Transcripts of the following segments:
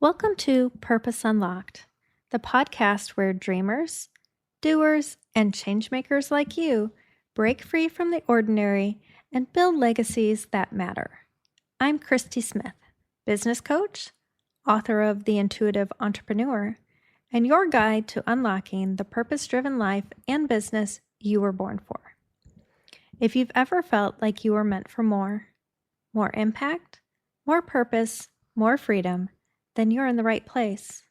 Welcome to Purpose Unlocked, the podcast where dreamers, doers, and changemakers like you break free from the ordinary and build legacies that matter. I'm Christy Smith, business coach, author of The Intuitive Entrepreneur, and your guide to unlocking the purpose-driven life and business you were born for. If you've ever felt like you were meant for more impact, more purpose, more freedom, then you're in the right place.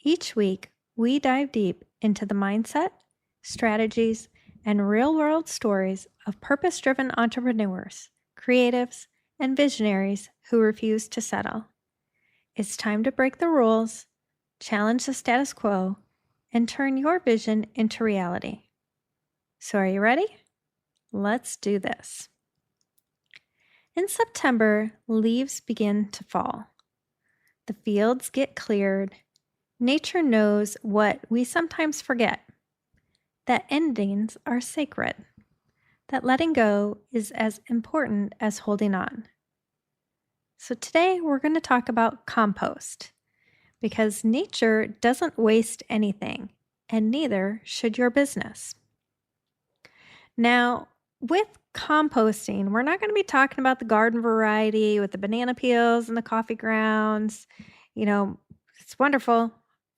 Each week, we dive deep into the mindset, strategies, and real-world stories of purpose-driven entrepreneurs, creatives, and visionaries who refuse to settle. It's time to break the rules, challenge the status quo, and turn your vision into reality. So are you ready? Let's do this. In September, leaves begin to fall. The fields get cleared. Nature knows what we sometimes forget, that endings are sacred, that letting go is as important as holding on. So today we're going to talk about compost, because nature doesn't waste anything, and neither should your business. Now, with composting, we're not going to be talking about the garden variety with the banana peels and the coffee grounds. It's wonderful,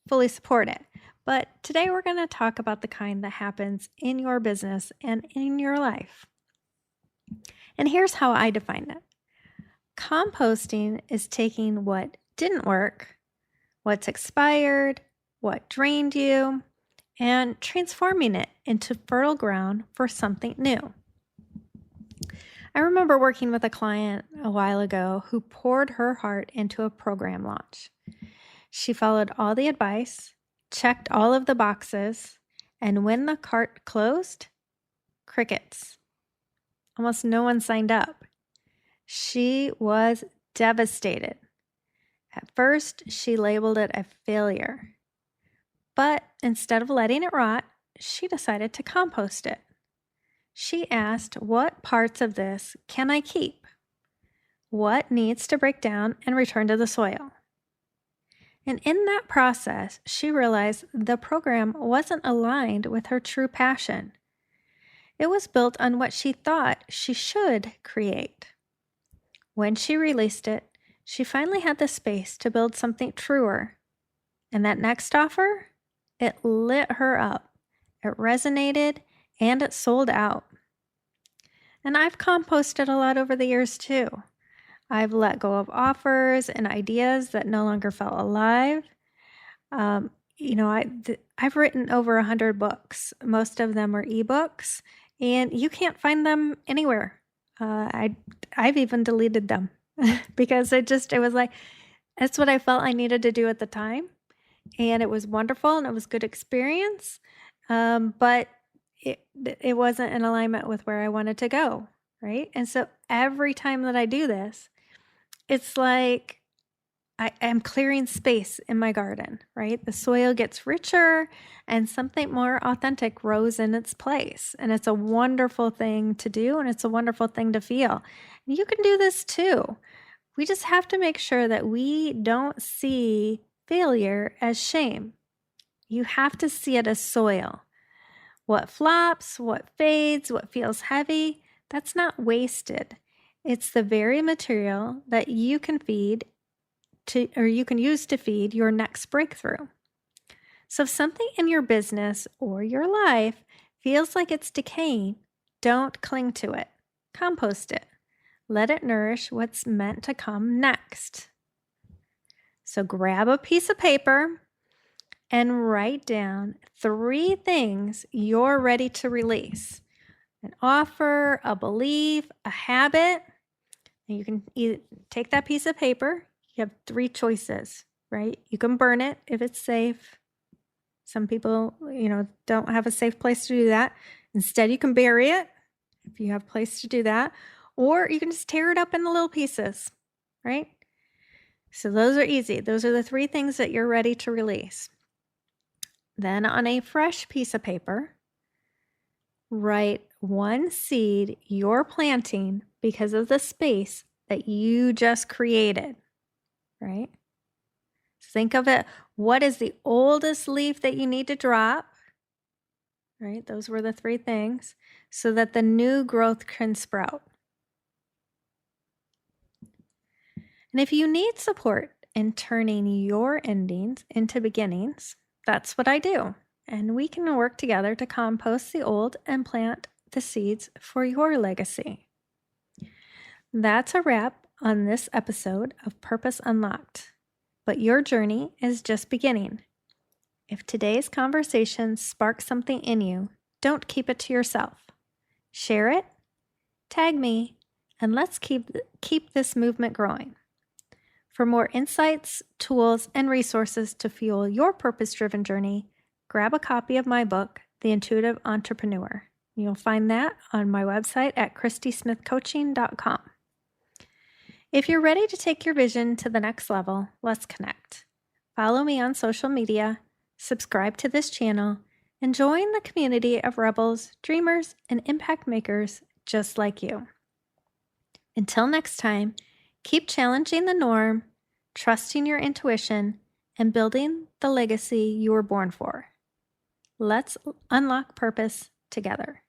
fully support it. But today we're going to talk about the kind that happens in your business and in your life. And here's how I define it. Composting is taking what didn't work, what's expired, what drained you, and transforming it into fertile ground for something new. I remember working with a client a while ago who poured her heart into a program launch. She followed all the advice, checked all of the boxes, and when the cart closed, crickets. Almost no one signed up. She was devastated. At first, she labeled it a failure. But instead of letting it rot, she decided to compost it. She asked, what parts of this can I keep? What needs to break down and return to the soil? And in that process, she realized the program wasn't aligned with her true passion. It was built on what she thought she should create. When she released it, she finally had the space to build something truer. And that next offer, it lit her up. It resonated and it sold out. And I've composted a lot over the years too. I've let go of offers and ideas that no longer felt alive. I've written over 100 books. Most of them are ebooks, and you can't find them anywhere. I've even deleted them because it was like, that's what I felt I needed to do at the time. And it was wonderful and it was good experience. But it wasn't in alignment with where I wanted to go, right? And so every time that I do this, it's like I am clearing space in my garden, right? The soil gets richer and something more authentic grows in its place. And it's a wonderful thing to do, and it's a wonderful thing to feel. And you can do this too. We just have to make sure that we don't see failure as shame. You have to see it as soil. What flops, what fades, what feels heavy, that's not wasted. It's the very material that you can you can use to feed your next breakthrough. So if something in your business or your life feels like it's decaying, don't cling to it. Compost it. Let it nourish what's meant to come next. So grab a piece of paper and write down 3 things you're ready to release. An offer, a belief, a habit. And you can either take that piece of paper. You have 3 choices, right? You can burn it if it's safe. Some people, don't have a safe place to do that. Instead, you can bury it if you have a place to do that. Or you can just tear it up into little pieces, right? So those are easy. Those are the 3 things that you're ready to release. Then on a fresh piece of paper, write 1 seed you're planting because of the space that you just created, right? Think of it. What is the oldest leaf that you need to drop? Right? Those were the 3 things so that the new growth can sprout. And if you need support in turning your endings into beginnings, that's what I do. And we can work together to compost the old and plant the seeds for your legacy. That's a wrap on this episode of Purpose Unlocked. But your journey is just beginning. If today's conversation sparks something in you, don't keep it to yourself. Share it, tag me, and let's keep this movement growing. For more insights, tools, and resources to fuel your purpose-driven journey, grab a copy of my book, The Intuitive Entrepreneur. You'll find that on my website at christysmithcoaching.com. If you're ready to take your vision to the next level, let's connect. Follow me on social media, subscribe to this channel, and join the community of rebels, dreamers, and impact makers just like you. Until next time, keep challenging the norm, trusting your intuition, and building the legacy you were born for. Let's unlock purpose together.